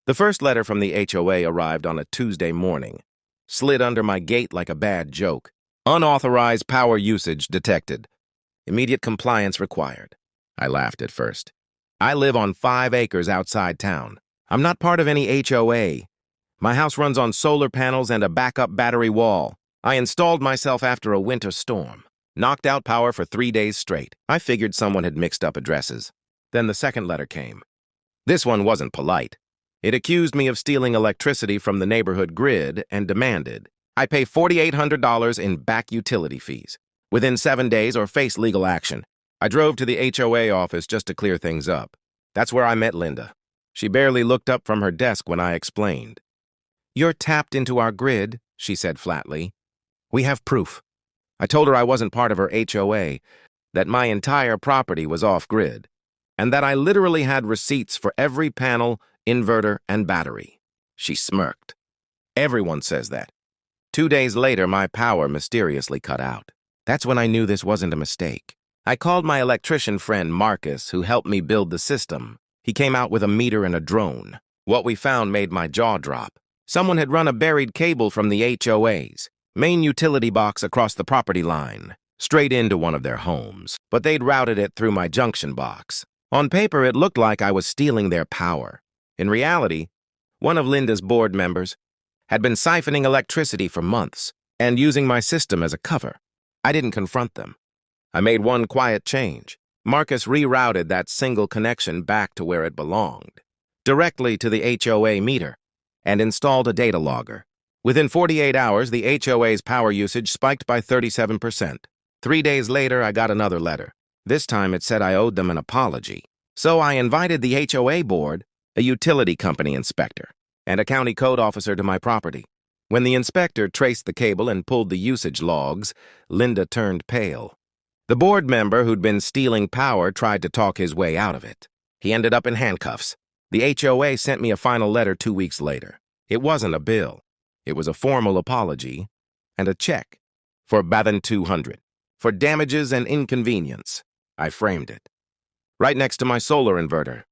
The first letter from the HOA arrived on a Tuesday morning. Slid under my gate like a bad joke. Unauthorized power usage detected. Immediate compliance required. I laughed at first. I live on 5 acres outside town. I'm not part of any HOA. My house runs on solar panels and a backup battery wall. I installed myself after a winter storm. Knocked out power for 3 days straight. I figured someone had mixed up addresses. Then the second letter came. This one wasn't polite. It accused me of stealing electricity from the neighborhood grid and demanded I pay $4,800 in back utility fees within 7 days or face legal action. I drove to the HOA office just to clear things up. That's where I met Linda. She barely looked up from her desk when I explained. "You're tapped into our grid," she said flatly. "We have proof." I told her I wasn't part of her HOA, that my entire property was off-grid, and that I literally had receipts for every panel, inverter, and battery. She smirked. Everyone says that. 2 days later, my power mysteriously cut out. That's when I knew this wasn't a mistake. I called my electrician friend Marcus, who helped me build the system. He came out with a meter and a drone. What we found made my jaw drop. Someone had run a buried cable from the HOA's main utility box across the property line, straight into one of their homes, but they'd routed it through my junction box. On paper, it looked like I was stealing their power. In reality, one of Linda's board members had been siphoning electricity for months and using my system as a cover. I didn't confront them. I made one quiet change. Marcus rerouted that single connection back to where it belonged, directly to the HOA meter, and installed a data logger. Within 48 hours, the HOA's power usage spiked by 37%. 3 days later, I got another letter. This time it said I owed them an apology. So I invited the HOA board, a utility company inspector, and a county code officer to my property. When the inspector traced the cable and pulled the usage logs, Linda turned pale. The board member who'd been stealing power tried to talk his way out of it. He ended up in handcuffs. The HOA sent me a final letter 2 weeks later. It wasn't a bill. It was a formal apology and a check for $200 for damages and inconvenience. I framed it right next to my solar inverter.